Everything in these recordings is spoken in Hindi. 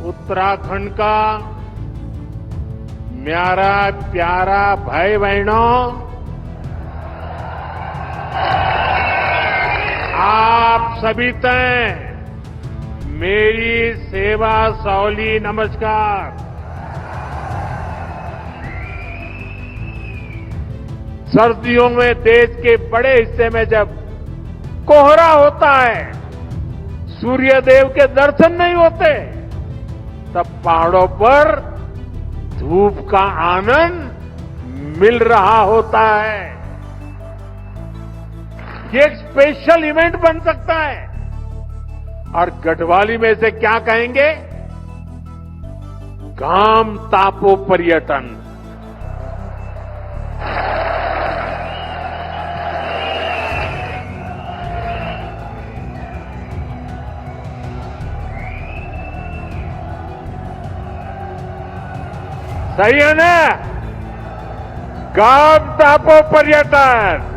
उत्तराखंड का मेरा प्यारा भाई बहनों, आप सभी तय मेरी सेवा सौली नमस्कार। सर्दियों में देश के बड़े हिस्से में जब कोहरा होता है, सूर्य देव के दर्शन नहीं होते, तब पहाड़ों पर धूप का आनंद मिल रहा होता है। ये एक स्पेशल इवेंट बन सकता है। और गढ़वाली में से क्या कहेंगे? गाम तापो पर्यटन। सही है ना? गाम तापो पर्यटन।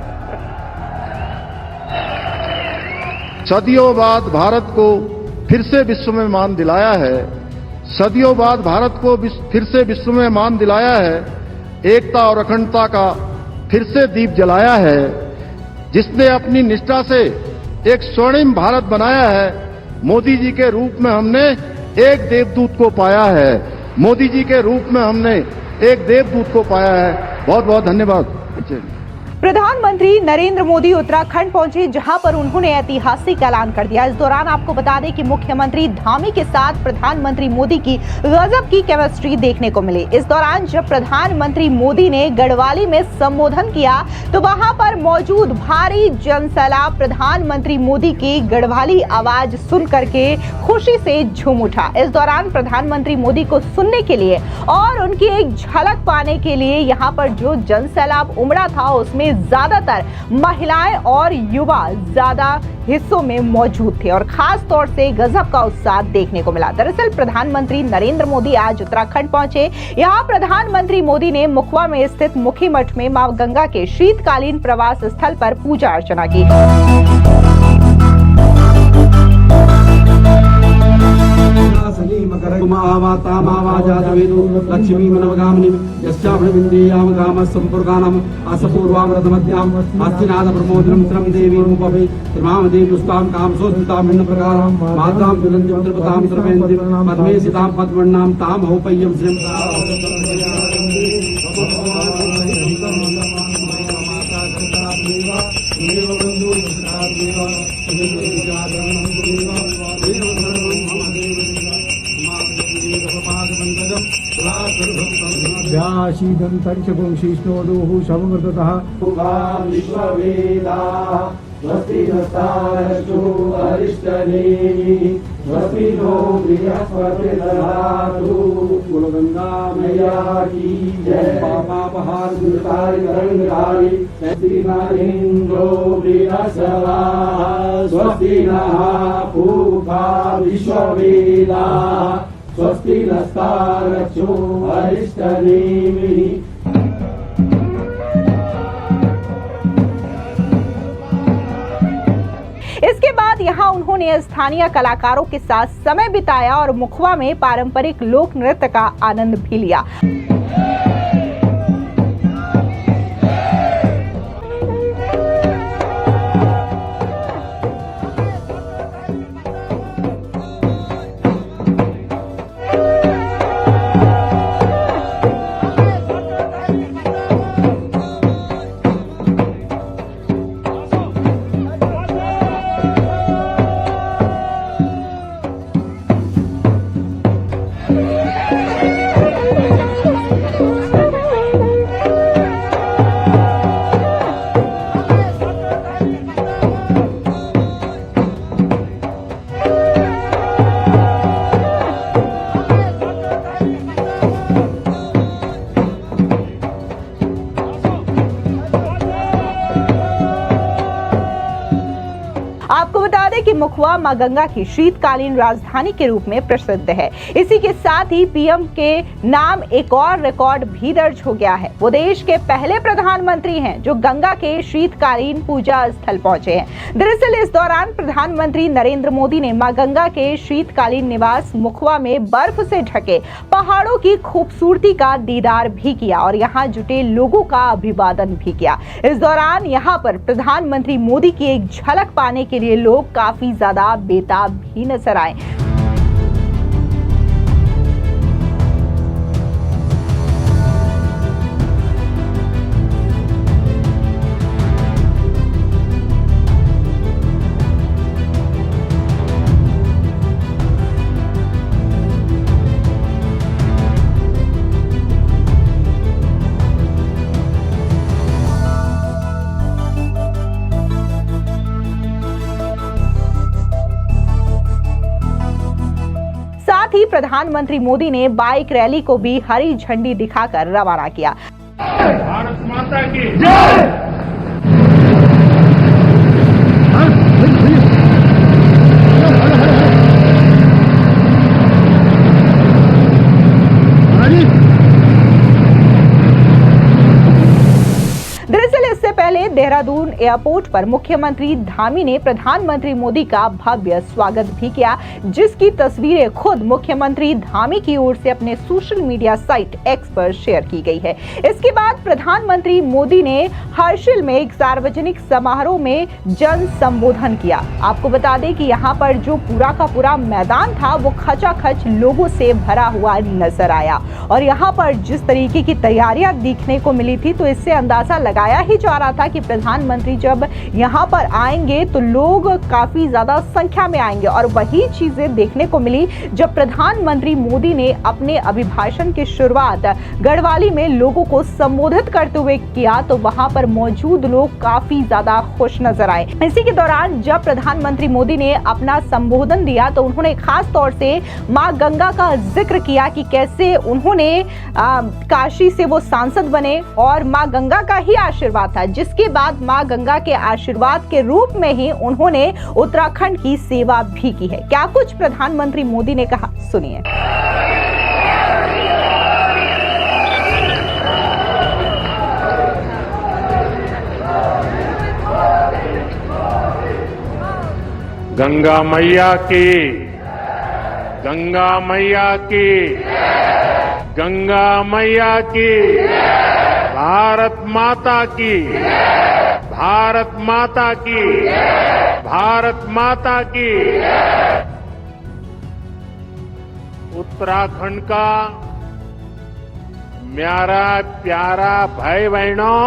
सदियों बाद भारत को फिर से विश्व में मान दिलाया है। सदियों बाद भारत को फिर से विश्व में मान दिलाया है। एकता और अखंडता का फिर से दीप जलाया है। जिसने अपनी निष्ठा से एक स्वर्णिम भारत बनाया है। मोदी जी के रूप में हमने एक देवदूत को पाया है। मोदी जी के रूप में हमने एक देवदूत को पाया है। बहुत बहुत धन्यवाद। प्रधानमंत्री नरेंद्र मोदी उत्तराखंड पहुंचे, जहां पर उन्होंने ऐतिहासिक ऐलान कर दिया। इस दौरान आपको बता दें कि मुख्यमंत्री धामी के साथ प्रधानमंत्री मोदी की गजब की केमिस्ट्री देखने को मिली। इस दौरान जब प्रधानमंत्री मोदी ने गढ़वाली में संबोधन किया तो वहां पर मौजूद भारी जनसैलाब प्रधानमंत्री मोदी की गढ़वाली आवाज सुन करके खुशी से झूम उठा। इस दौरान प्रधानमंत्री मोदी को सुनने के लिए और उनकी एक झलक पाने के लिए यहाँ पर जो जनसैलाब उमड़ा था उसमें ज्यादातर महिलाएं और युवा ज्यादा हिस्सों में मौजूद थे और खास तौर से गजब का उत्साह देखने को मिला। दरअसल प्रधानमंत्री नरेंद्र मोदी आज उत्तराखंड पहुंचे। यहां प्रधानमंत्री मोदी ने मुखवा में स्थित मुखी मठ में मां गंगा के शीतकालीन प्रवास स्थल पर पूजा अर्चना की। लक्ष्मी मनवगामिनी यस्याभ्रविंदेयाम गाम संपूर्गानाम आसपूर्वामृतमध्याम आस्तिनाद प्रमोदनम श्रम देवी रूपभे त्रिमाम देवी दुष्टाम काम सोस्ताम भिन्न प्रकारम माताम दुरंजम त्रिपताम सर्वेंद्रि पद्मे सिताम पद्मनाम ताम होपय्यम श्रीम व्याशीदं तर्चपुंशीष्णोदुः सममृततः विश्ववेदाः स्वस्ति नस्तारश्चो अरिष्टनेमिः स्वस्ति नो बृहस्पतिर्दधातु कुलगंगा मैया की जय। पापापहार दुरितारि तरंगधारि स्वस्ति न इंद्रो बृहस्पतिः स्वस्ति नः पूषा विश्ववेदाः स्वस्ति नस्तारश्चो अरिष्टनेमिः। इसके बाद यहां उन्होंने स्थानीय कलाकारों के साथ समय बिताया और मुखवा में पारंपरिक लोक नृत्य का आनंद भी लिया। मुखवा मां गंगा की शीतकालीन राजधानी के रूप में प्रसिद्ध है। इसी के साथ ही पीएम के नाम एक और रिकॉर्ड भी दर्ज हो गया है। वो देश के पहले प्रधानमंत्री हैं जो गंगा के शीतकालीन पूजा स्थल पहुंचे हैं। दरअसल इस दौरान प्रधानमंत्री नरेंद्र मोदी ने मां गंगा के शीतकालीन निवास मुखवा में बर्फ से ढके पहाड़ों की खूबसूरती का दीदार भी किया और यहाँ जुटे लोगों का अभिवादन भी किया। इस दौरान यहाँ पर प्रधानमंत्री मोदी की एक झलक पाने के लिए लोग काफी ज्यादा बेताब भी नजर आए। साथ ही प्रधानमंत्री मोदी ने बाइक रैली को भी हरी झंडी दिखाकर रवाना किया। भारत माता की जय। दरअसल इससे पहले देहरादून एयरपोर्ट पर मुख्यमंत्री धामी ने प्रधानमंत्री मोदी का भव्य स्वागत भी किया, जिसकी तस्वीरें खुद मुख्यमंत्री धामी की ओर से अपने सोशल मीडिया साइट एक्स पर शेयर की गई है। इसके बाद प्रधानमंत्री मोदी ने हर्षिल में एक सार्वजनिक समारोह में जन संबोधन किया। आपको बता दें कि यहाँ पर जो पूरा का पूरा मैदान था वो खचाखच लोगों से भरा हुआ नजर आया और यहाँ पर जिस तरीके की तैयारियां देखने को मिली थी तो इससे अंदाजा लगाया ही जा रहा था कि प्रधानमंत्री जब यहाँ पर आएंगे तो लोग काफी ज्यादा संख्या में आएंगे और वही चीजें देखने को मिली जब प्रधानमंत्री मोदी ने अपने अभिभाषण की शुरुआत गढ़वाली में लोगों को संबोधित करते हुए किया तो वहां पर मौजूद लोग काफी ज्यादा खुश नजर आए। इसी के दौरान जब प्रधानमंत्री मोदी ने अपना संबोधन दिया तो उन्होंने खास तौर से मां गंगा का जिक्र किया कि कैसे उन्होंने काशी से वो सांसद बने और मां गंगा का ही आशीर्वाद था, जिसके बाद मां गंगा के आशीर्वाद के रूप में ही उन्होंने उत्तराखंड की सेवा भी की है। क्या कुछ प्रधानमंत्री मोदी ने कहा, सुनिए। गंगा मैया की, गंगा मैया की, गंगा मैया की, भारत माता की, भारत माता की, भारत माता की। उत्तराखंड का म्यारा प्यारा भाई बहनों,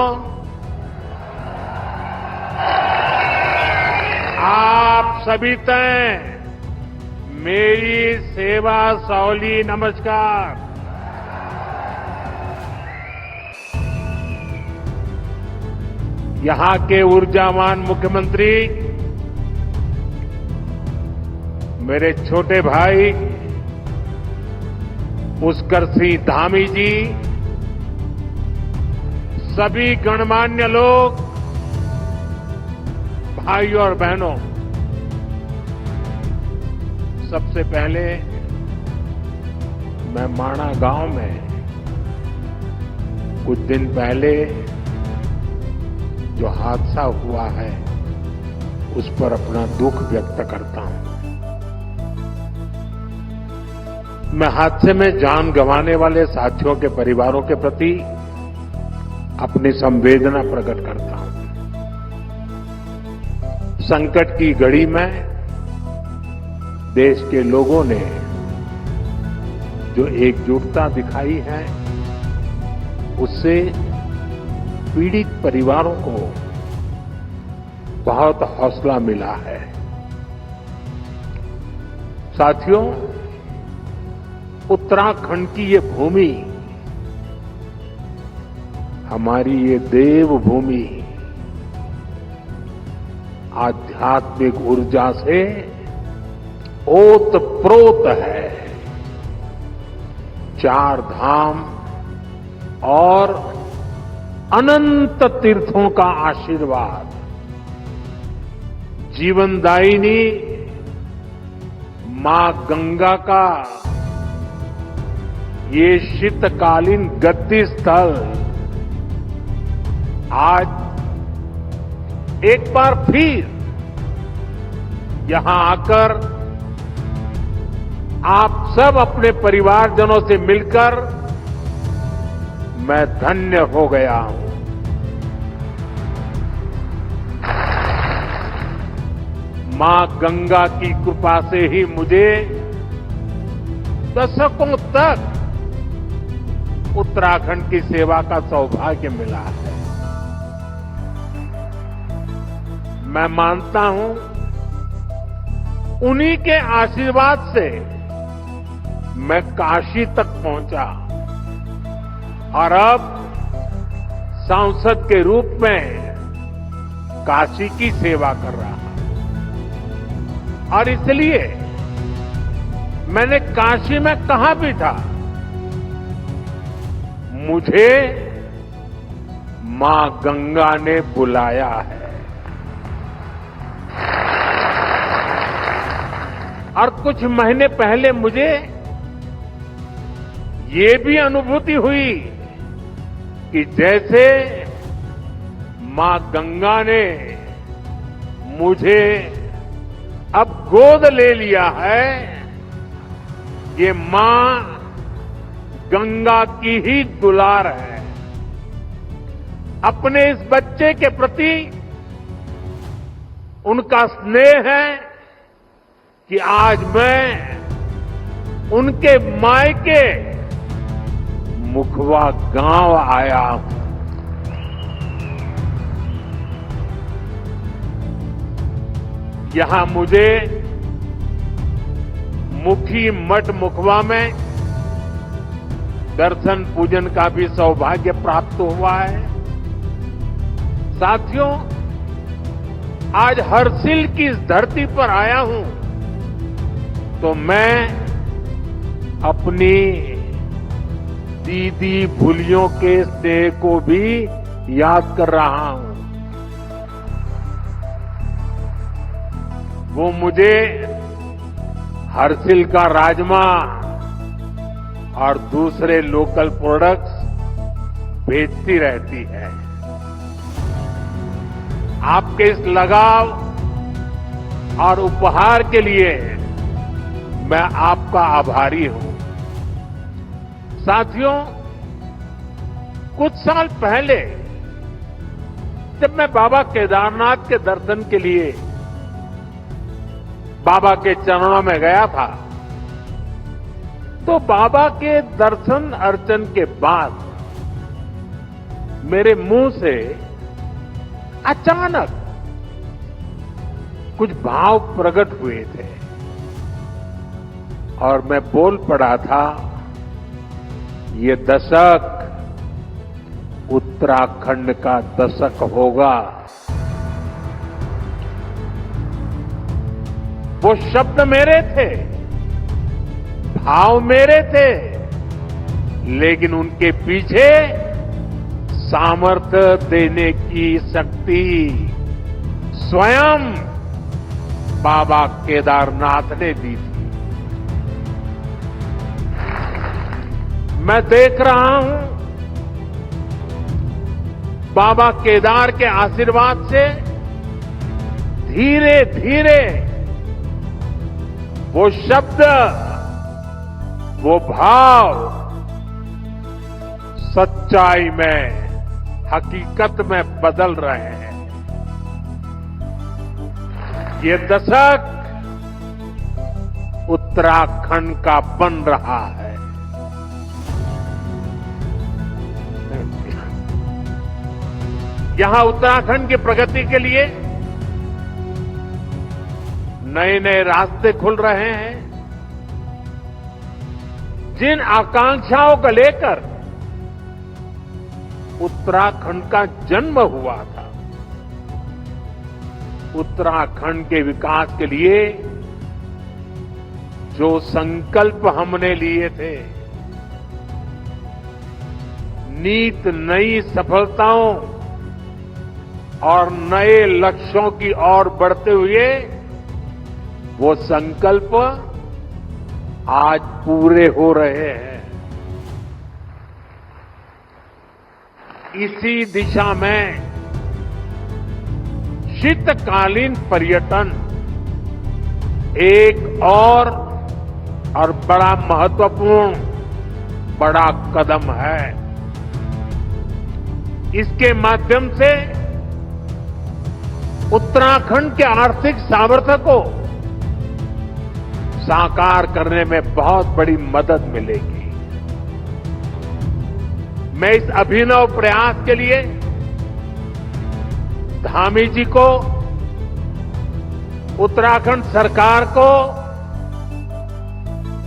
आप सभी तय मेरी सेवा सौली नमस्कार। यहां के ऊर्जावान मुख्यमंत्री मेरे छोटे भाई पुष्कर सिंह धामी जी, सभी गणमान्य लोग, भाइयों और बहनों, सबसे पहले मैं माणा गांव में कुछ दिन पहले जो हादसा हुआ है उस पर अपना दुख व्यक्त करता हूं। मैं हादसे में जान गंवाने वाले साथियों के परिवारों के प्रति अपनी संवेदना प्रकट करता हूं। संकट की घड़ी में देश के लोगों ने जो एकजुटता दिखाई है उससे पीड़ित परिवारों को बहुत हौसला मिला है। साथियों, उत्तराखंड की ये भूमि, हमारी ये देवभूमि आध्यात्मिक ऊर्जा से ओतप्रोत है। 4 धाम और अनंत तीर्थों का आशीर्वाद, जीवनदायिनी मां गंगा का ये शीतकालीन गद्दी स्थल आज एक बार फिर यहां आकर आप सब अपने परिवारजनों से मिलकर मैं धन्य हो गया हूं। मां गंगा की कृपा से ही मुझे दशकों तक उत्तराखंड की सेवा का सौभाग्य मिला है। मैं मानता हूं उन्हीं के आशीर्वाद से मैं काशी तक पहुंचा और अब सांसद के रूप में काशी की सेवा कर रहा हूं। और इसलिए मैंने काशी में कहा भी था, मुझे मां गंगा ने बुलाया है। और कुछ महीने पहले मुझे ये भी अनुभूति हुई कि जैसे मां गंगा ने मुझे अब गोद ले लिया है, ये मां गंगा की ही दुलार है। अपने इस बच्चे के प्रति उनका स्नेह है कि आज मैं उनके मायके मुखवा गांव आया हूं। यहां मुझे मुखी मठ मुखवा में दर्शन पूजन का भी सौभाग्य प्राप्त हुआ है। साथियों, आज हर्षिल की इस धरती पर आया हूं तो मैं अपनी दीदी भूलियों के स्नेह को भी याद कर रहा हूं। वो मुझे हर्षिल का राजमा और दूसरे लोकल प्रोडक्ट्स भेजती रहती है। आपके इस लगाव और उपहार के लिए मैं आपका आभारी हूं। साथियों, कुछ साल पहले जब मैं बाबा केदारनाथ के दर्शन के लिए बाबा के चरणों में गया था तो बाबा के दर्शन अर्चन के बाद मेरे मुंह से अचानक कुछ भाव प्रकट हुए थे और मैं बोल पड़ा था, ये दशक उत्तराखंड का दशक होगा। वो शब्द मेरे थे, भाव मेरे थे, लेकिन उनके पीछे सामर्थ्य देने की शक्ति स्वयं बाबा केदारनाथ ने दी थी। मैं देख रहा हूं बाबा केदार के आशीर्वाद से धीरे धीरे वो शब्द, वो भाव सच्चाई में, हकीकत में बदल रहे हैं। ये दशक उत्तराखंड का बन रहा है। यहां उत्तराखंड की प्रगति के लिए नए नए रास्ते खुल रहे हैं। जिन आकांक्षाओं को लेकर उत्तराखंड का जन्म हुआ था, उत्तराखंड के विकास के लिए जो संकल्प हमने लिए थे, नीत नई सफलताओं और नए लक्ष्यों की ओर बढ़ते हुए वो संकल्प आज पूरे हो रहे हैं। इसी दिशा में शीतकालीन पर्यटन एक और बड़ा महत्वपूर्ण बड़ा कदम है। इसके माध्यम से उत्तराखंड के आर्थिक सामर्थ्य को साकार करने में बहुत बड़ी मदद मिलेगी। मैं इस अभिनव प्रयास के लिए धामी जी को, उत्तराखंड सरकार को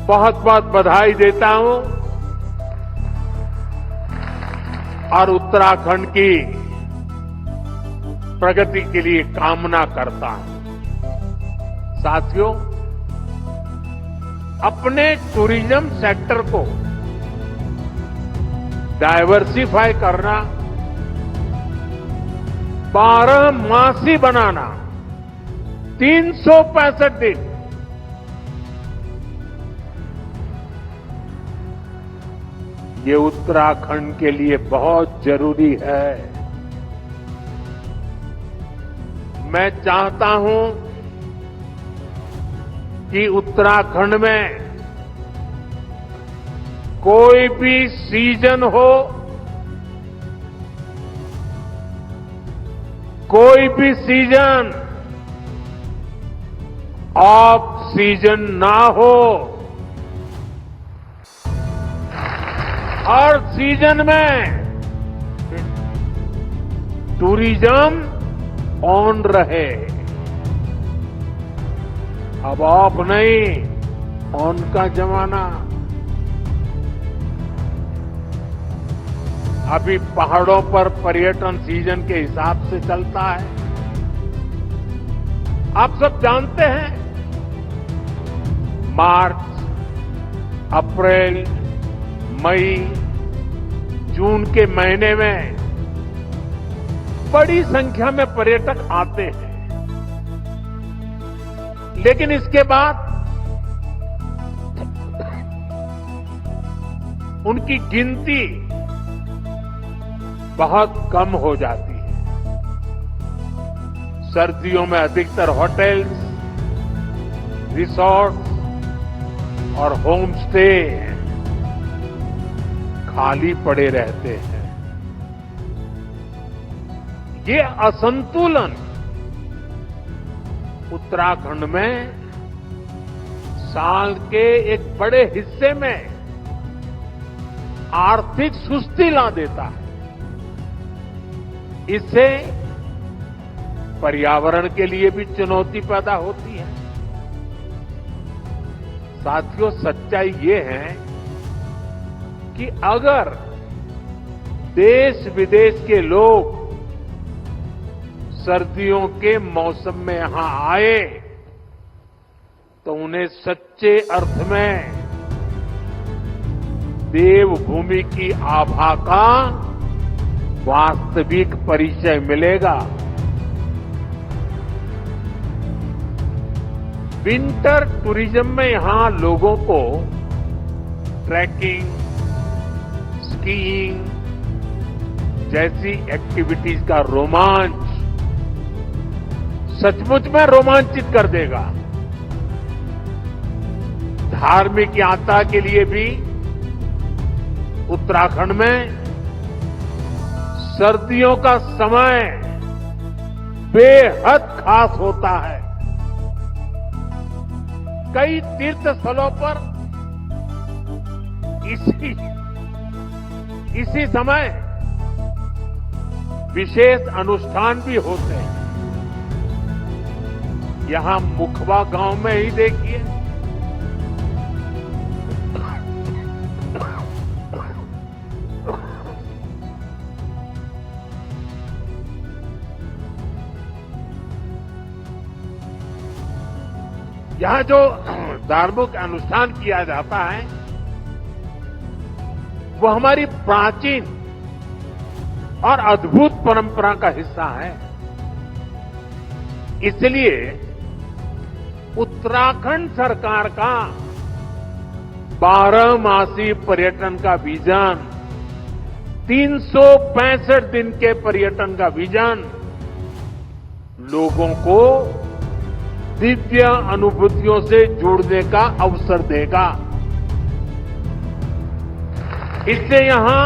बहुत बहुत बधाई देता हूं और उत्तराखंड की प्रगति के लिए कामना करता हूं। साथियों, अपने टूरिज्म सेक्टर को डायवर्सिफाई करना, 12मासी बनाना, 365 दिन ये उत्तराखंड के लिए बहुत जरूरी है। मैं चाहता हूं कि उत्तराखंड में कोई भी सीजन हो, कोई भी सीजन ऑफ सीजन ना हो, हर सीजन में टूरिज्म ऑन रहे। अब ऑफ नहीं, ऑन का जमाना। अभी पहाड़ों पर पर्यटन सीजन के हिसाब से चलता है। आप सब जानते हैं, मार्च, अप्रैल, मई, जून के महीने में बड़ी संख्या में पर्यटक आते हैं। लेकिन इसके बाद उनकी गिनती बहुत कम हो जाती है। सर्दियों में अधिकतर होटल्स, रिसोर्ट और होम स्टे खाली पड़े रहते हैं। ये असंतुलन उत्तराखंड में साल के एक बड़े हिस्से में आर्थिक सुस्ती ला देता है। इससे पर्यावरण के लिए भी चुनौती पैदा होती है। साथियों, सच्चाई ये है कि अगर देश विदेश के लोग सर्दियों के मौसम में यहां आए तो उन्हें सच्चे अर्थ में देवभूमि की आभा का वास्तविक परिचय मिलेगा। विंटर टूरिज्म में यहां लोगों को ट्रैकिंग, स्कीइंग जैसी एक्टिविटीज का रोमांच सचमुच में रोमांचित कर देगा। धार्मिक यात्रा के लिए भी उत्तराखंड में सर्दियों का समय बेहद खास होता है। कई तीर्थ स्थलों पर इसी समय विशेष अनुष्ठान भी होते हैं। यहां मुखबा गांव में ही देखिए, यहां जो धार्मिक अनुष्ठान किया जाता है वो हमारी प्राचीन और अद्भुत परंपरा का हिस्सा है। इसलिए उत्तराखंड सरकार का 12 मासी पर्यटन का विजन, 365 दिन के पर्यटन का विजन लोगों को दिव्य अनुभूतियों से जुड़ने का अवसर देगा। इससे यहां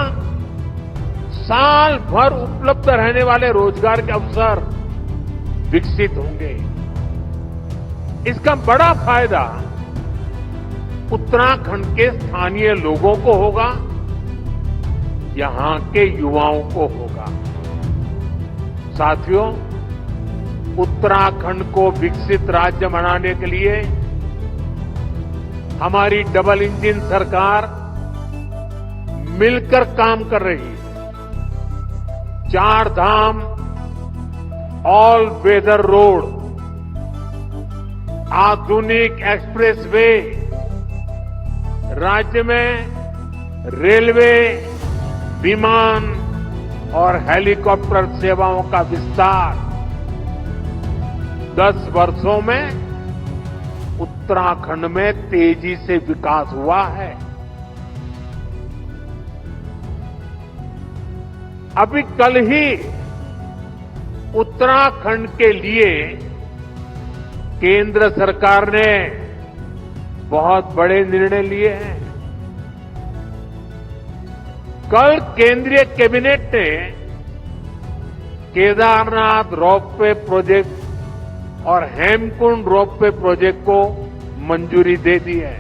साल भर उपलब्ध रहने वाले रोजगार के अवसर विकसित होंगे। इसका बड़ा फायदा उत्तराखंड के स्थानीय लोगों को होगा, यहां के युवाओं को होगा। साथियों, उत्तराखंड को विकसित राज्य बनाने के लिए हमारी डबल इंजन सरकार मिलकर काम कर रही है। 4 धाम ऑल वेदर रोड, आधुनिक एक्सप्रेस वे, राज्य में रेलवे, विमान और हेलीकॉप्टर सेवाओं का विस्तार 10 वर्षों में उत्तराखंड में तेजी से विकास हुआ है। अभी कल ही उत्तराखंड के लिए केंद्र सरकार ने बहुत बड़े निर्णय लिए हैं। कल केंद्रीय कैबिनेट ने केदारनाथ रोपवे प्रोजेक्ट और हेमकुंड रोपवे प्रोजेक्ट को मंजूरी दे दी है।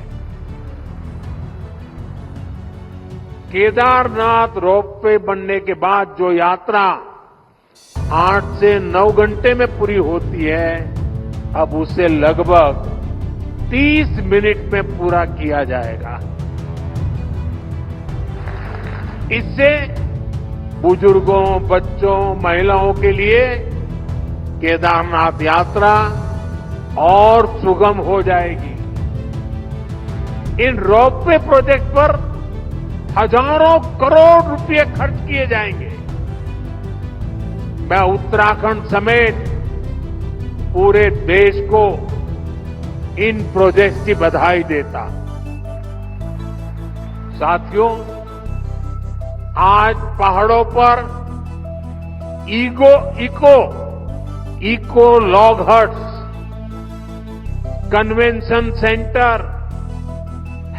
केदारनाथ रोपवे बनने के बाद जो यात्रा 8 से 9 घंटे में पूरी होती है, अब उसे लगभग 30 मिनट में पूरा किया जाएगा। इससे बुजुर्गों, बच्चों, महिलाओं के लिए केदारनाथ यात्रा और सुगम हो जाएगी। इन रोपवे प्रोजेक्ट पर हजारों करोड़ रुपए खर्च किए जाएंगे। मैं उत्तराखंड समेत पूरे देश को इन प्रोजेक्ट्स की बधाई देता। साथियों, आज पहाड़ों पर eco log huts, convention centre,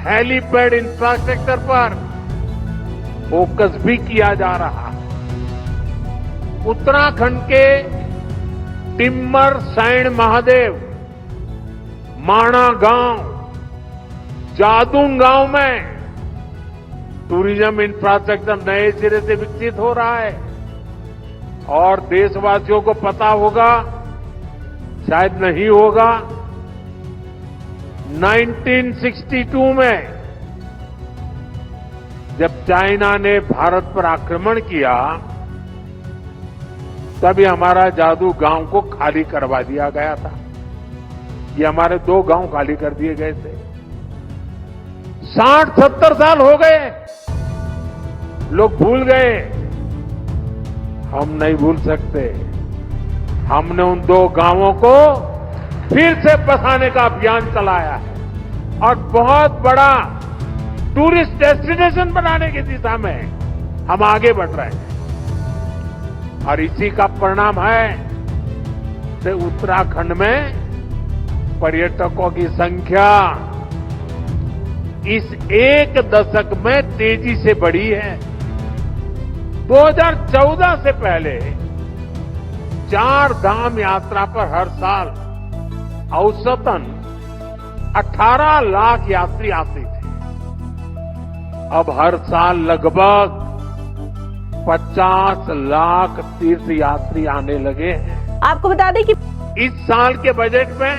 helipad infrastructure पर फोकस भी किया जा रहा है। उत्तराखंड के टिम्मर सैंड महादेव, माणा गांव, जादून गांव में टूरिज्म इंफ्रास्ट्रक्चर नए सिरे से विकसित हो रहा है। और देशवासियों को पता होगा, शायद नहीं होगा, 1962 में जब चाइना ने भारत पर आक्रमण किया, तभी हमारा जादू गांव को खाली करवा दिया गया था। ये हमारे 2 गांव खाली कर दिए गए थे। 60-70 साल हो गए, लोग भूल गए। हम नहीं भूल सकते। हमने उन 2 गांवों को फिर से बसाने का अभियान चलाया है और बहुत बड़ा टूरिस्ट डेस्टिनेशन बनाने की दिशा में हम आगे बढ़ रहे हैं। और इसी का परिणाम है कि उत्तराखंड में पर्यटकों की संख्या इस 1 दशक में तेजी से बढ़ी है। 2014 से पहले 4 धाम यात्रा पर हर साल औसतन 18 लाख यात्री आते थे। अब हर साल लगभग 50 लाख तीर्थ यात्री आने लगे हैं। आपको बता दें कि इस साल के बजट में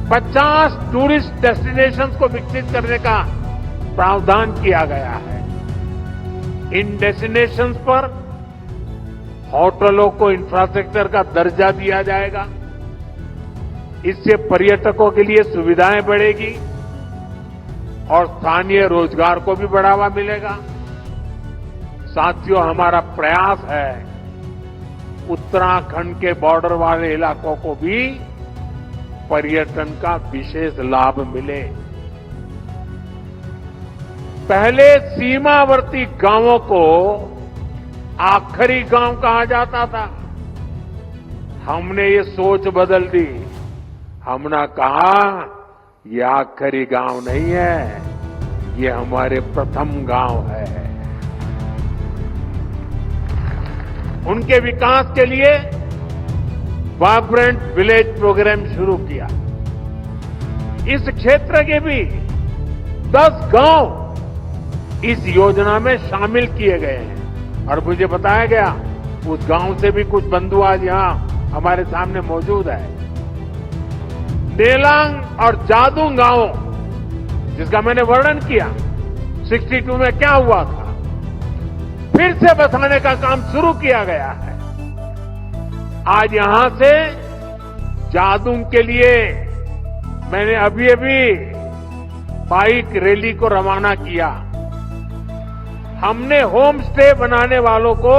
50 टूरिस्ट डेस्टिनेशंस को विकसित करने का प्रावधान किया गया है। इन डेस्टिनेशंस पर होटलों को इंफ्रास्ट्रक्चर का दर्जा दिया जाएगा। इससे पर्यटकों के लिए सुविधाएं बढ़ेगी और स्थानीय रोजगार को भी बढ़ावा मिलेगा। साथियों, हमारा प्रयास है उत्तराखंड के बॉर्डर वाले इलाकों को भी पर्यटन का विशेष लाभ मिले। पहले सीमावर्ती गांवों को आखिरी गांव कहा जाता था। हमने ये सोच बदल दी। हमने कहा ये आखिरी गांव नहीं है, ये हमारे प्रथम गांव है। उनके विकास के लिए वाइब्रेंट विलेज प्रोग्राम शुरू किया। इस क्षेत्र के भी 10 गांव इस योजना में शामिल किए गए हैं और मुझे बताया गया उस गांव से भी कुछ बंधु आज यहां हमारे सामने मौजूद है। नेलांग और जादूंग गांव जिसका मैंने वर्णन किया 62 में क्या हुआ था, फिर से बसाने का काम शुरू किया गया है। आज यहां से जादूंग के लिए मैंने अभी बाइक रैली को रवाना किया। हमने होम स्टे बनाने वालों को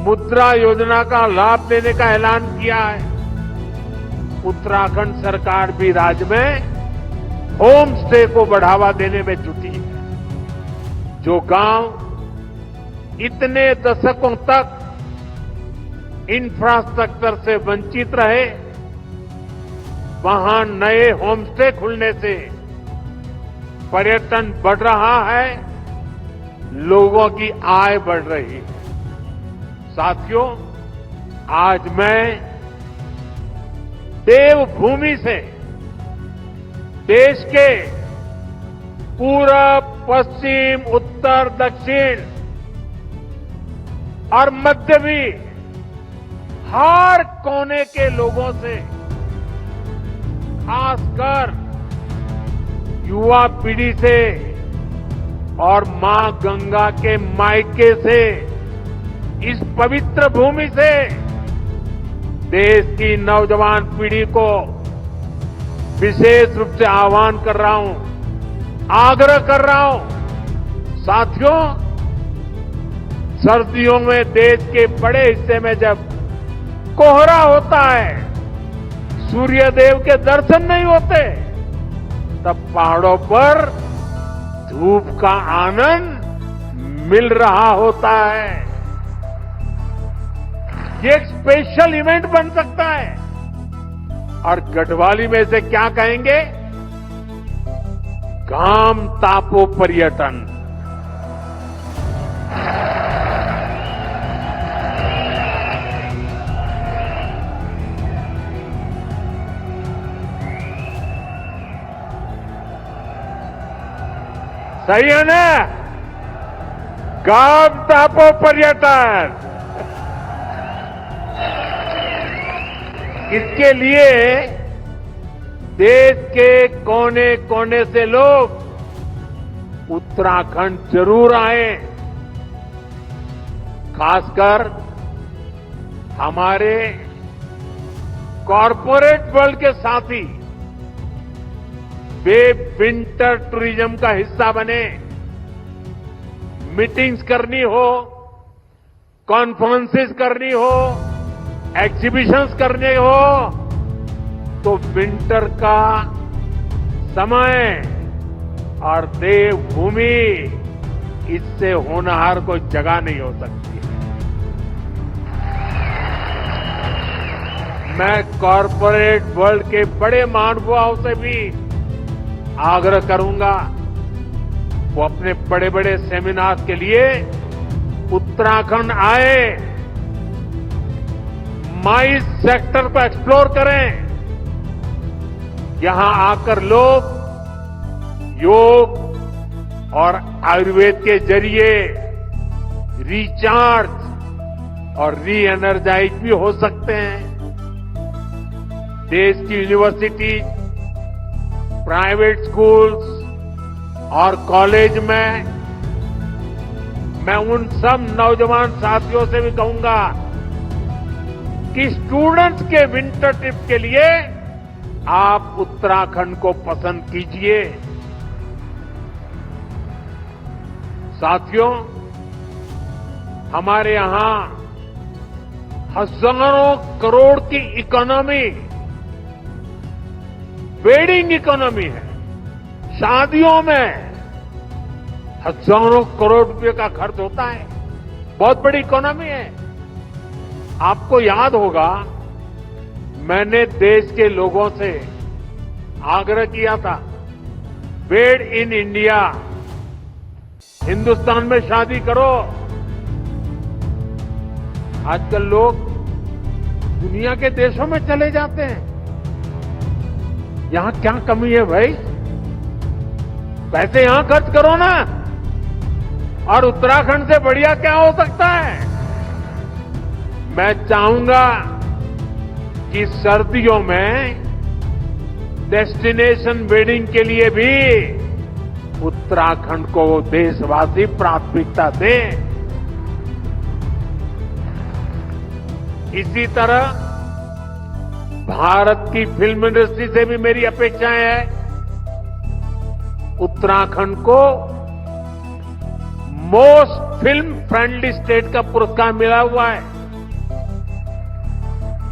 मुद्रा योजना का लाभ देने का ऐलान किया है। उत्तराखंड सरकार भी राज्य में होम स्टे को बढ़ावा देने में जुटी है। जो गांव इतने दशकों तक इंफ्रास्ट्रक्चर से वंचित रहे, वहां नए होम स्टे खुलने से पर्यटन बढ़ रहा है, लोगों की आय बढ़ रही है। साथियों, आज मैं देवभूमि से देश के पूरब, पश्चिम, उत्तर, दक्षिण और मध्य भी हर कोने के लोगों से, खासकर युवा पीढ़ी से और मां गंगा के मायके से, इस पवित्र भूमि से देश की नौजवान पीढ़ी को विशेष रूप से आह्वान कर रहा हूं, आग्रह कर रहा हूं। साथियों, सर्दियों में देश के बड़े हिस्से में जब कोहरा होता है, सूर्यदेव के दर्शन नहीं होते, तब पहाड़ों पर धूप का आनंद मिल रहा होता है। ये एक स्पेशल इवेंट बन सकता है। और गढ़वाली में से क्या कहेंगे? घाम तापो पर्यटन। सही है ना? घाम तापो पर्यटन। इसके लिए देश के कोने कोने से लोग उत्तराखंड जरूर आए। खासकर हमारे कॉरपोरेट वर्ल्ड के साथी वे विंटर टूरिज्म का हिस्सा बने। मीटिंग्स करनी हो, कॉन्फ्रेंसेस करनी हो, एग्जीबिशंस करने हो, तो विंटर का समय और देवभूमि, इससे होनहार कोई जगह नहीं हो सकती है। मैं कॉरपोरेट वर्ल्ड के बड़े महानुभावों से भी आग्रह करूंगा, वो अपने बड़े बड़े सेमिनार के लिए उत्तराखंड आए, माइस सेक्टर को एक्सप्लोर करें। यहां आकर लोग योग और आयुर्वेद के जरिए रिचार्ज और री एनर्जाइज भी हो सकते हैं। देश की यूनिवर्सिटी, प्राइवेट स्कूल्स और कॉलेज में मैं उन सब नौजवान साथियों से भी कहूंगा कि स्टूडेंट्स के विंटर ट्रिप के लिए आप उत्तराखंड को पसंद कीजिए। साथियों, हमारे यहां हजारों करोड़ की इकोनॉमी वेडिंग इकोनॉमी है। शादियों में हजारों करोड़ रुपए का खर्च होता है। बहुत बड़ी इकोनॉमी है। आपको याद होगा, मैंने देश के लोगों से आग्रह किया था, मेड इन इंडिया, हिंदुस्तान में शादी करो। आजकल लोग दुनिया के देशों में चले जाते हैं। यहां क्या कमी है भाई? पैसे यहां खर्च करो ना। और उत्तराखंड से बढ़िया क्या हो सकता है? मैं चाहूंगा कि सर्दियों में डेस्टिनेशन वेडिंग के लिए भी उत्तराखंड को देशवासी प्राथमिकता दें। इसी तरह भारत की फिल्म इंडस्ट्री से भी मेरी अपेक्षाएं हैं। उत्तराखंड को मोस्ट फिल्म फ्रेंडली स्टेट का पुरस्कार मिला हुआ है।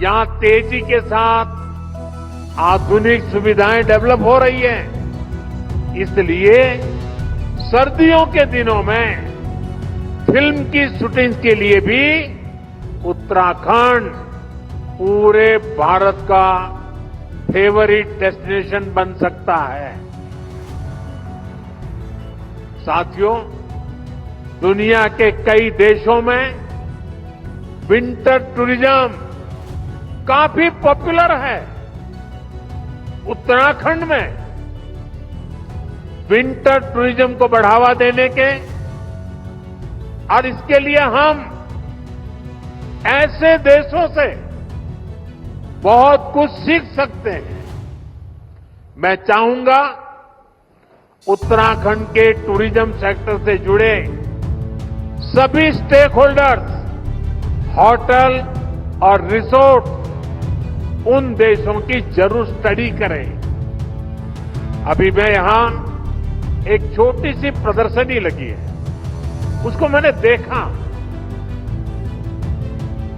यहां तेजी के साथ आधुनिक सुविधाएं डेवलप हो रही हैं। इसलिए सर्दियों के दिनों में फिल्म की शूटिंग के लिए भी उत्तराखंड पूरे भारत का फेवरेट डेस्टिनेशन बन सकता है। साथियों, दुनिया के कई देशों में विंटर टूरिज्म काफी पॉपुलर है। उत्तराखंड में विंटर टूरिज्म को बढ़ावा देने के और इसके लिए हम ऐसे देशों से बहुत कुछ सीख सकते हैं। मैं चाहूंगा उत्तराखंड के टूरिज्म सेक्टर से जुड़े सभी स्टेक होल्डर्स, होटल और रिसोर्ट उन देशों की जरूर स्टडी करें। अभी मैं यहां एक छोटी सी प्रदर्शनी लगी है, उसको मैंने देखा,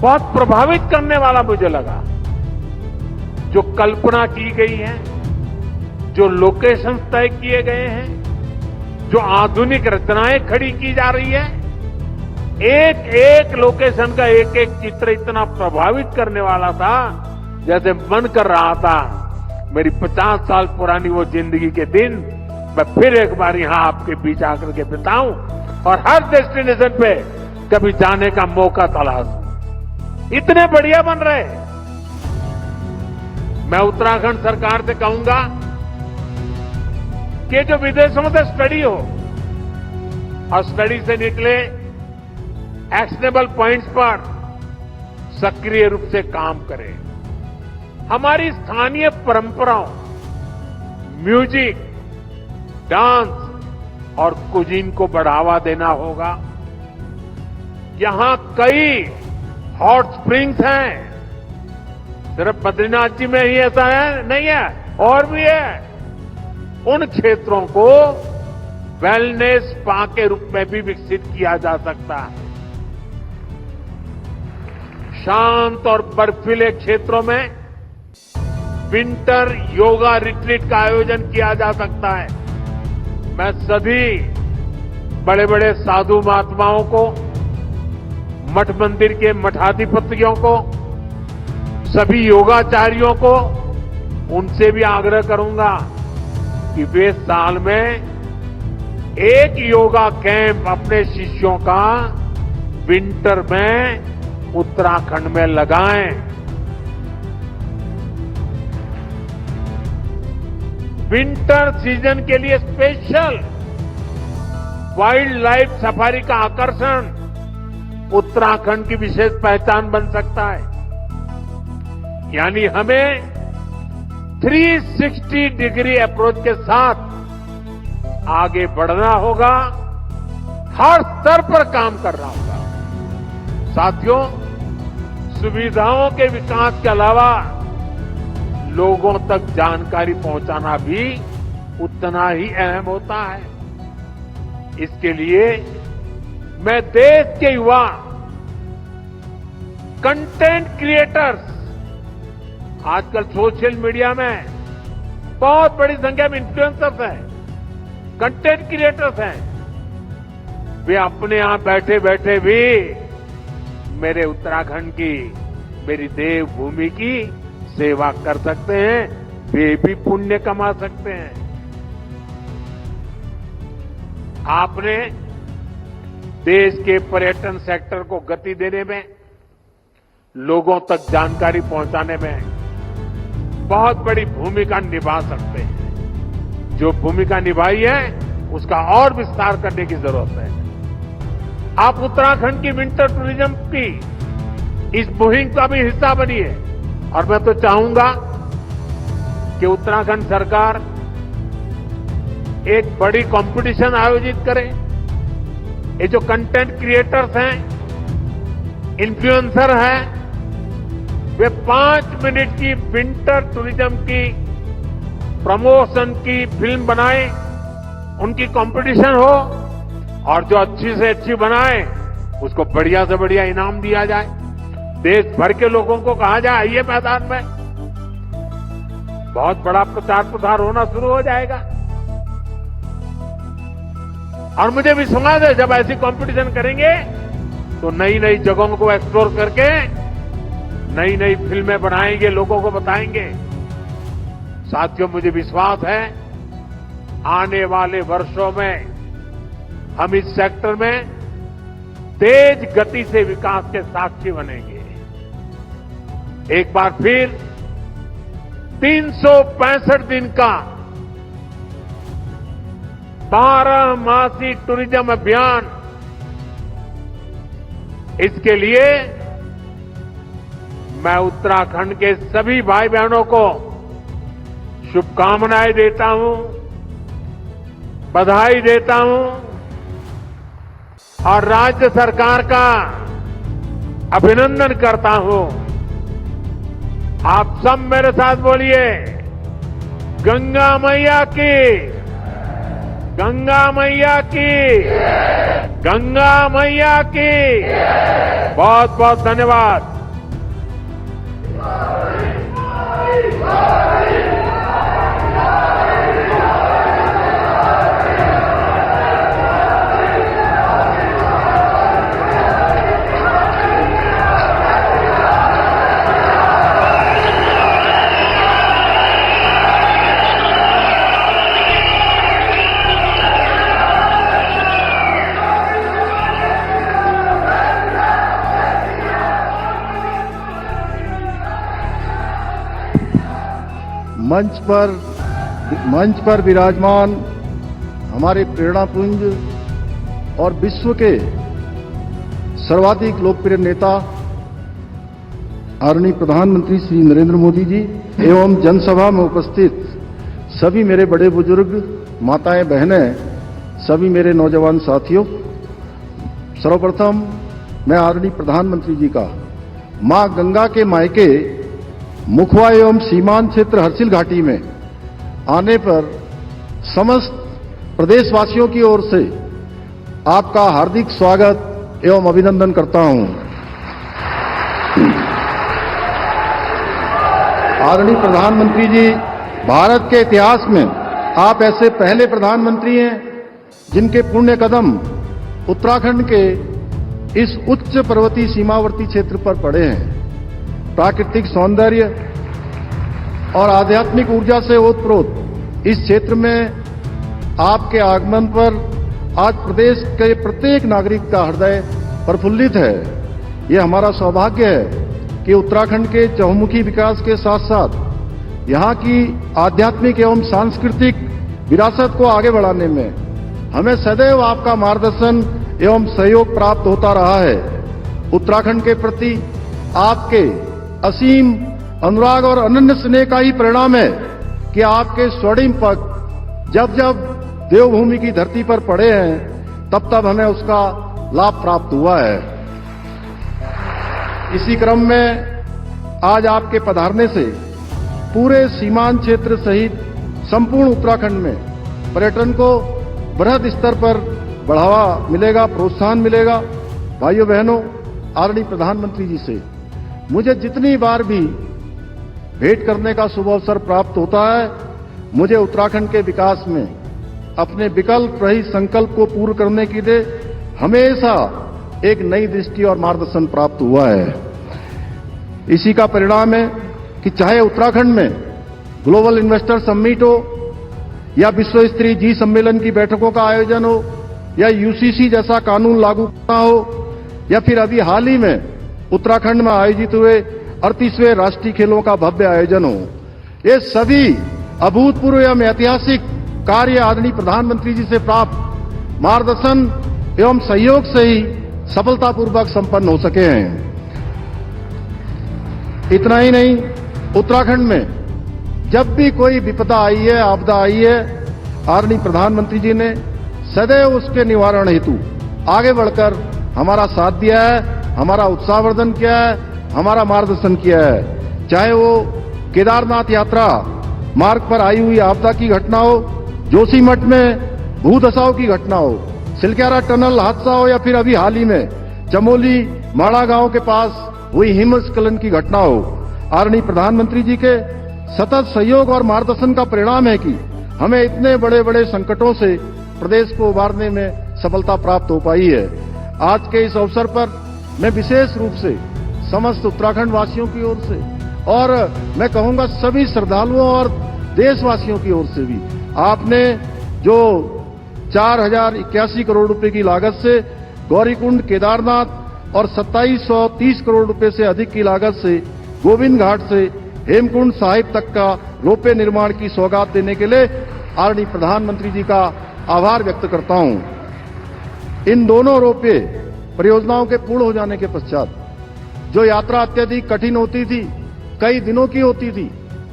बहुत प्रभावित करने वाला मुझे लगा। जो कल्पना की गई है, जो लोकेशन तय किए गए हैं, जो आधुनिक रचनाएं खड़ी की जा रही है, एक एक लोकेशन का एक एक चित्र इतना प्रभावित करने वाला था, जैसे मन कर रहा था मेरी 50 साल पुरानी वो जिंदगी के दिन मैं फिर एक बार यहां आपके बीच आकर के बिताऊं और हर डेस्टिनेशन पे कभी जाने का मौका तलाशूं। इतने बढ़िया बन रहे। मैं उत्तराखंड सरकार से कहूंगा कि जो विदेशों से स्टडी हो और स्टडी से निकले एक्शनेबल पॉइंट्स पर सक्रिय रूप से काम करें। हमारी स्थानीय परंपराओं, म्यूजिक, डांस और कुजीन को बढ़ावा देना होगा। यहां कई हॉट स्प्रिंग्स हैं। सिर्फ बद्रीनाथ जी में ही ऐसा है नहीं है, और भी है। उन क्षेत्रों को वेलनेस स्पा के रूप में भी विकसित किया जा सकता है। शांत और बर्फीले क्षेत्रों में विंटर योगा रिट्रीट का आयोजन किया जा सकता है। मैं सभी बड़े बड़े साधु महात्माओं को, मठ मंदिर के मठाधिपतियों को, सभी योगाचार्यों को, उनसे भी आग्रह करूंगा कि वे साल में एक योगा कैंप अपने शिष्यों का विंटर में उत्तराखंड में लगाएं। विंटर सीजन के लिए स्पेशल वाइल्ड लाइफ सफारी का आकर्षण उत्तराखंड की विशेष पहचान बन सकता है। यानी हमें 360 डिग्री अप्रोच के साथ आगे बढ़ना होगा, हर स्तर पर काम करना होगा। साथियों, सुविधाओं के विकास के अलावा लोगों तक जानकारी पहुंचाना भी उतना ही अहम होता है। इसके लिए मैं देश के युवा कंटेंट क्रिएटर्स, आजकल सोशल मीडिया में बहुत बड़ी संख्या में इन्फ्लुएंसर्स हैं, कंटेंट क्रिएटर्स हैं, वे अपने यहां बैठे बैठे भी मेरे उत्तराखंड की, मेरी देवभूमि की सेवा कर सकते हैं, वे भी पुण्य कमा सकते हैं। आपने देश के पर्यटन सेक्टर को गति देने में, लोगों तक जानकारी पहुंचाने में बहुत बड़ी भूमिका निभा सकते हैं। जो भूमिका निभाई है उसका और विस्तार करने की जरूरत है। आप उत्तराखंड की विंटर टूरिज्म की इस मुहिम का भी हिस्सा बनिए। और मैं तो चाहूंगा कि उत्तराखंड सरकार एक बड़ी कंपटीशन आयोजित करे। ये जो कंटेंट क्रिएटर्स हैं, इन्फ्लुएंसर हैं, वे 5 मिनट की विंटर टूरिज्म की प्रमोशन की फिल्म बनाएं, उनकी कंपटीशन हो, और जो अच्छी से अच्छी बनाए उसको बढ़िया से बढ़िया इनाम दिया जाए। देश भर के लोगों को कहा जाए आइए मैदान में, बहुत बड़ा प्रचार प्रसार होना शुरू हो जाएगा। और मुझे विश्वास है जब ऐसी कंपटीशन करेंगे तो नई नई जगहों को एक्सप्लोर करके नई नई फिल्में बनाएंगे, लोगों को बताएंगे। साथियों, मुझे विश्वास है आने वाले वर्षों में हम इस सेक्टर में तेज गति से विकास के साक्षी बनेंगे। एक बार फिर 365 दिन का 12 मासी टूरिज्म अभियान, इसके लिए मैं उत्तराखंड के सभी भाई बहनों को शुभकामनाएं देता हूं, बधाई देता हूं और राज्य सरकार का अभिनंदन करता हूं। आप सब मेरे साथ बोलिए, गंगा मैया की, गंगा मैया की, गंगा मैया की। बहुत बहुत धन्यवाद। मंच पर विराजमान हमारे प्रेरणापुंज और विश्व के सर्वाधिक लोकप्रिय नेता आदरणीय प्रधानमंत्री श्री नरेंद्र मोदी जी एवं जनसभा में उपस्थित सभी मेरे बड़े बुजुर्ग, माताएं, बहनें, सभी मेरे नौजवान साथियों, सर्वप्रथम मैं आदरणीय प्रधानमंत्री जी का मां गंगा के मायके मुखवा एवं सीमांत क्षेत्र हर्सिल घाटी में आने पर समस्त प्रदेशवासियों की ओर से आपका हार्दिक स्वागत एवं अभिनंदन करता हूं। आदरणीय प्रधानमंत्री जी, भारत के इतिहास में आप ऐसे पहले प्रधानमंत्री हैं जिनके पुण्य कदम उत्तराखंड के इस उच्च पर्वतीय सीमावर्ती क्षेत्र पर पड़े हैं। प्राकृतिक सौंदर्य और आध्यात्मिक ऊर्जा से ओतप्रोत इस क्षेत्र में आपके आगमन पर आज प्रदेश के प्रत्येक नागरिक का हृदय प्रफुल्लित है। ये हमारा सौभाग्य है कि उत्तराखंड के चहुमुखी विकास के साथ साथ यहाँ की आध्यात्मिक एवं सांस्कृतिक विरासत को आगे बढ़ाने में हमें सदैव आपका मार्गदर्शन एवं सहयोग प्राप्त होता रहा है। उत्तराखंड के प्रति आपके असीम अनुराग और अनन्य स्नेह का ही परिणाम है कि आपके स्वर्णिम पग जब जब देवभूमि की धरती पर पड़े हैं तब तब हमें उसका लाभ प्राप्त हुआ है। इसी क्रम में आज आपके पधारने से पूरे सीमांत क्षेत्र सहित संपूर्ण उत्तराखंड में पर्यटन को बृहद स्तर पर बढ़ावा मिलेगा, प्रोत्साहन मिलेगा। भाइयों बहनों, आदरणीय प्रधानमंत्री जी से मुझे जितनी बार भी भेंट करने का शुभ अवसर प्राप्त होता है, मुझे उत्तराखंड के विकास में अपने विकल्प रहित संकल्प को पूर्ण करने के लिए हमेशा एक नई दृष्टि और मार्गदर्शन प्राप्त हुआ है। इसी का परिणाम है कि चाहे उत्तराखंड में ग्लोबल इन्वेस्टर समिट हो या विश्व स्तरीय जी सम्मेलन की बैठकों का आयोजन हो या यूसीसी जैसा कानून लागू करना हो या फिर अभी हाल ही में उत्तराखंड में आयोजित हुए 38वें राष्ट्रीय खेलों का भव्य आयोजन हो, ये सभी अभूतपूर्व एवं ऐतिहासिक कार्य आदरणीय प्रधानमंत्री जी से प्राप्त मार्गदर्शन एवं सहयोग से ही सफलतापूर्वक संपन्न हो सके हैं। इतना ही नहीं, उत्तराखंड में जब भी कोई विपदा आई है, आपदा आई है, आदरणीय प्रधानमंत्री जी ने सदैव उसके निवारण हेतु आगे बढ़कर हमारा साथ दिया है, हमारा उत्साहवर्धन किया है, हमारा मार्गदर्शन किया है। चाहे वो केदारनाथ यात्रा मार्ग पर आई हुई आपदा की घटना हो, जोशीमठ में भूधसाव की घटना हो, सिलक्यारा टनल हादसा हो या फिर अभी हाल ही में चमोली माड़ा गांव के पास हुई हिमस्खलन की घटना हो, आदरणीय प्रधानमंत्री जी के सतत सहयोग और मार्गदर्शन का परिणाम है कि हमें इतने बड़े बड़े संकटों से प्रदेश को उबारने में सफलता प्राप्त हो पाई है। आज के इस अवसर पर मैं विशेष रूप से समस्त उत्तराखंड वासियों की ओर से और मैं कहूंगा सभी श्रद्धालुओं और देशवासियों की ओर से भी आपने जो 4081 करोड़ रुपए की लागत से गौरीकुंड, केदारनाथ और 2730 करोड़ रुपए से अधिक की लागत से गोविंद घाट से हेमकुंड साहिब तक का रोपवे निर्माण की सौगात देने के लिए आदरणीय प्रधानमंत्री जी का आभार व्यक्त करता हूं। इन दोनों रोपवे परियोजनाओं के पूर्ण हो जाने के पश्चात जो यात्रा अत्यधिक कठिन होती थी, कई दिनों की होती थी,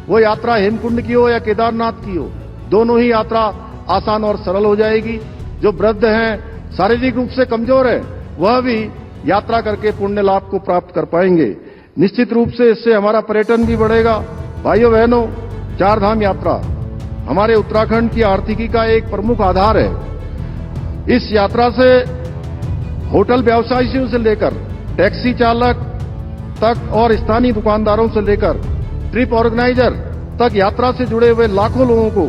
वो यात्रा हेमकुंड की हो या केदारनाथ की हो, दोनों ही यात्रा आसान और सरल हो जाएगी। जो वृद्ध हैं, शारीरिक रूप से कमजोर है, वह भी यात्रा करके पुण्य लाभ को प्राप्त कर पाएंगे। निश्चित रूप से इससे हमारा पर्यटन भी बढ़ेगा। भाइयों बहनों, चार धाम यात्रा हमारे उत्तराखंड की आर्थिकी का एक प्रमुख आधार है। इस यात्रा से होटल व्यवसायियों से लेकर टैक्सी चालक तक और स्थानीय दुकानदारों से लेकर ट्रिप ऑर्गेनाइजर तक यात्रा से जुड़े हुए लाखों लोगों को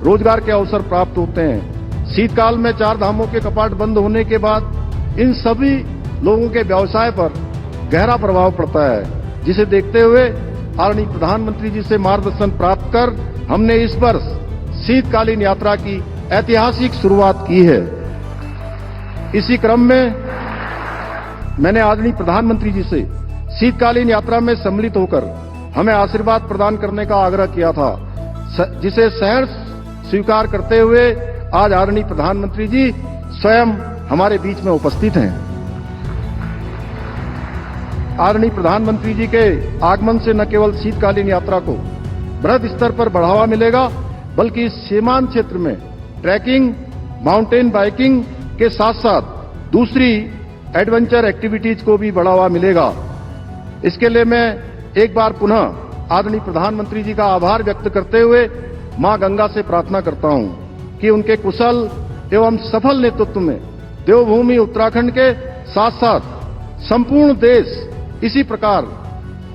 रोजगार के अवसर प्राप्त होते हैं। शीतकाल में चार धामों के कपाट बंद होने के बाद इन सभी लोगों के व्यवसाय पर गहरा प्रभाव पड़ता है, जिसे देखते हुए आदरणीय प्रधानमंत्री जी से मार्गदर्शन प्राप्त कर हमने इस वर्ष शीतकालीन यात्रा की ऐतिहासिक शुरुआत की है। इसी क्रम में मैंने आदरणीय प्रधानमंत्री जी से शीतकालीन यात्रा में सम्मिलित होकर हमें आशीर्वाद प्रदान करने का आग्रह किया था, जिसे सहर्ष स्वीकार करते हुए आज आदरणीय प्रधानमंत्री जी स्वयं हमारे बीच में उपस्थित हैं। आदरणीय प्रधानमंत्री जी के आगमन से न केवल शीतकालीन यात्रा को बृहद स्तर पर बढ़ावा मिलेगा, बल्कि इस सीमांत क्षेत्र में ट्रैकिंग, माउंटेन बाइकिंग के साथ साथ दूसरी एडवेंचर एक्टिविटीज को भी बढ़ावा मिलेगा। इसके लिए मैं एक बार पुनः आदरणीय प्रधानमंत्री जी का आभार व्यक्त करते हुए मां गंगा से प्रार्थना करता हूं कि उनके कुशल एवं सफल नेतृत्व में देवभूमि उत्तराखंड के साथ साथ संपूर्ण देश इसी प्रकार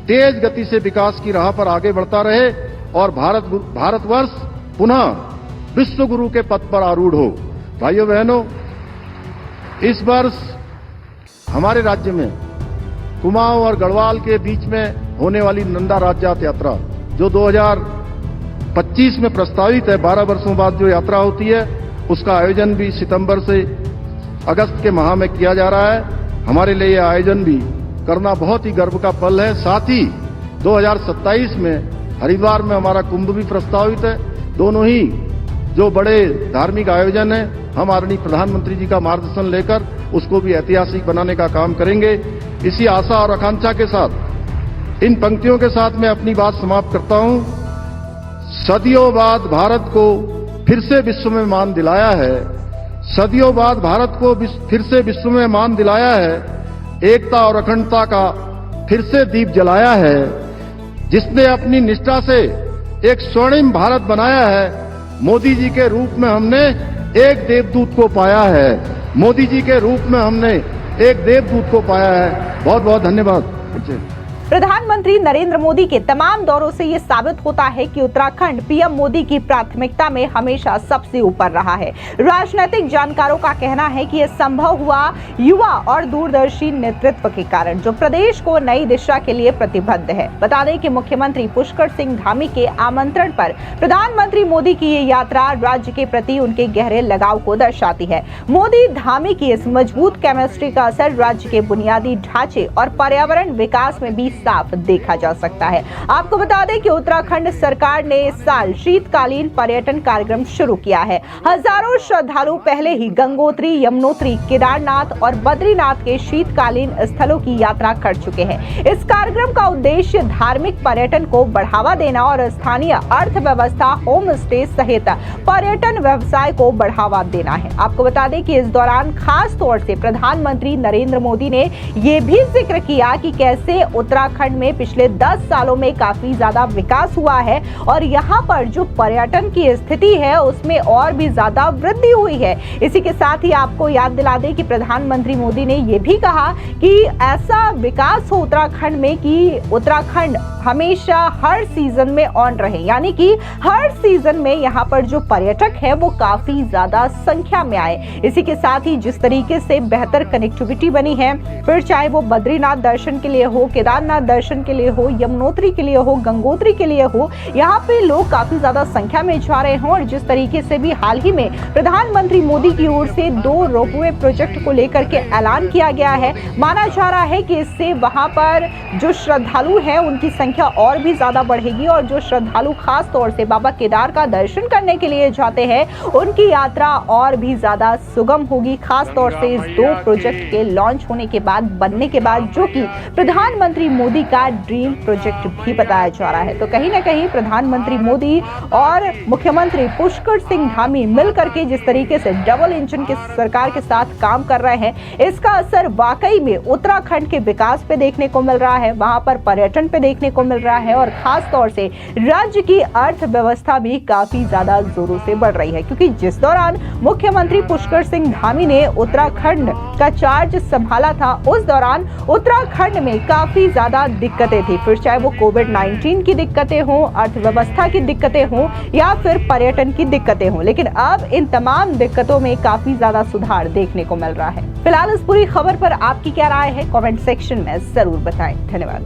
तेज गति से विकास की राह पर आगे बढ़ता रहे और भारतवर्ष पुनः विश्व गुरु के पद पर आरूढ़ हो। भाइयों बहनों, इस वर्ष हमारे राज्य में कुमाऊं और गढ़वाल के बीच में होने वाली नंदा राज्यात यात्रा जो 2025 में प्रस्तावित है, 12 वर्षों बाद जो यात्रा होती है, उसका आयोजन भी सितंबर से अगस्त के माह में किया जा रहा है। हमारे लिए यह आयोजन भी करना बहुत ही गर्व का पल है। साथ ही 2027 में हरिद्वार में हमारा कुंभ भी प्रस्तावित है। दोनों ही जो बड़े धार्मिक आयोजन है, हम आदरणीय प्रधानमंत्री जी का मार्गदर्शन लेकर उसको भी ऐतिहासिक बनाने का काम करेंगे। इसी आशा और आकांक्षा के साथ इन पंक्तियों के साथ मैं अपनी बात समाप्त करता हूं। सदियों बाद भारत को फिर से विश्व में मान दिलाया है, सदियों बाद भारत को फिर से विश्व में मान दिलाया है, एकता और अखंडता का फिर से दीप जलाया है, जिसने अपनी निष्ठा से एक स्वर्णिम भारत बनाया है। मोदी जी के रूप में हमने एक देवदूत को पाया है, मोदी जी के रूप में हमने एक देवदूत को पाया है। बहुत बहुत धन्यवाद। प्रधानमंत्री नरेंद्र मोदी के तमाम दौरों से ये साबित होता है कि उत्तराखंड पीएम मोदी की प्राथमिकता में हमेशा सबसे ऊपर रहा है। राजनीतिक जानकारों का कहना है कि यह संभव हुआ युवा और दूरदर्शी नेतृत्व के कारण, जो प्रदेश को नई दिशा के लिए प्रतिबद्ध है। बता दें कि मुख्यमंत्री पुष्कर सिंह धामी के आमंत्रण पर प्रधानमंत्री मोदी की ये यात्रा राज्य के प्रति उनके गहरे लगाव को दर्शाती है। मोदी धामी की इस मजबूत केमिस्ट्री का असर राज्य के बुनियादी ढांचे और पर्यावरण विकास में भी साफ देखा जा सकता है। आपको बता दें कि उत्तराखंड सरकार ने इस साल शीतकालीन पर्यटन कार्यक्रम शुरू किया है। हजारों श्रद्धालु पहले ही गंगोत्री, यमुनोत्री, केदारनाथ और बद्रीनाथ के शीतकालीन स्थलों की यात्रा कर चुके हैं। इस कार्यक्रम का उद्देश्य धार्मिक पर्यटन को बढ़ावा देना और स्थानीय अर्थव्यवस्था, होम स्टे सहित पर्यटन व्यवसाय को बढ़ावा देना है। आपको बता दें कि इस दौरान खास तौर से प्रधानमंत्री नरेंद्र मोदी ने यह भी जिक्र किया कि कैसे उत्तराखंड में पिछले 10 सालों में काफी ज्यादा विकास हुआ है और यहाँ पर जो पर्यटन की स्थिति है उसमें और भी ज्यादा वृद्धि हुई है। इसी के साथ ही आपको याद दिला दें कि प्रधानमंत्री मोदी ने यह भी कहा कि ऐसा विकास हो उत्तराखंड में कि उत्तराखंड हमेशा हर सीजन में ऑन रहे, यानी कि हर सीजन में यहाँ पर जो पर्यटक है वो काफी ज्यादा संख्या में आए। इसी के साथ ही जिस तरीके से बेहतर कनेक्टिविटी बनी है, फिर चाहे वो बद्रीनाथ दर्शन के लिए हो, केदारनाथ दर्शन के लिए हो, यमुनोत्री के लिए हो, गंगोत्री के लिए हो, यहाँ पे लोग काफी ज्यादा संख्या में जा रहे हों। और जिस तरीके से भी हाल ही में प्रधानमंत्री मोदी की ओर से 2 रोपवे प्रोजेक्ट को लेकर के ऐलान किया गया है, माना जा रहा है कि इससे वहां पर जो श्रद्धालु हैं उनकी संख्या और भी ज्यादा बढ़ेगी और जो श्रद्धालु खास तौर से बाबा केदार का दर्शन करने के लिए जाते हैं उनकी यात्रा और भी ज्यादा सुगम होगी। खास तौर से इस 2 प्रोजेक्ट के लॉन्च होने के बाद, बनने के बाद, जो कि प्रधानमंत्री मोदी का ड्रीम प्रोजेक्ट भी बताया जा रहा है। तो कहीं ना कहीं प्रधानमंत्री मोदी और मुख्यमंत्री पुष्कर सिंह धामी मिलकर के जिस तरीके से डबल इंजन की सरकार के साथ काम कर रहे हैं, इसका असर वाकई में उत्तराखंड के विकास पे देखने को मिल रहा है, वहां पर पर्यटन पे देखने को मिल रहा है और खास तौर से राज्य की अर्थव्यवस्था भी काफी ज्यादा जोरों से बढ़ रही है। क्योंकि जिस दौरान मुख्यमंत्री पुष्कर सिंह धामी ने उत्तराखंड का चार्ज संभाला था, उस दौरान उत्तराखंड में काफी ज्यादा दिक्कतें थी, फिर चाहे वो कोविड-19 की दिक्कतें हों, अर्थव्यवस्था की दिक्कतें हों या फिर पर्यटन की दिक्कतें हों, लेकिन अब इन तमाम दिक्कतों में काफी ज्यादा सुधार देखने को मिल रहा है। फिलहाल इस पूरी खबर पर आपकी क्या राय है, कमेंट सेक्शन में जरूर बताएं। धन्यवाद।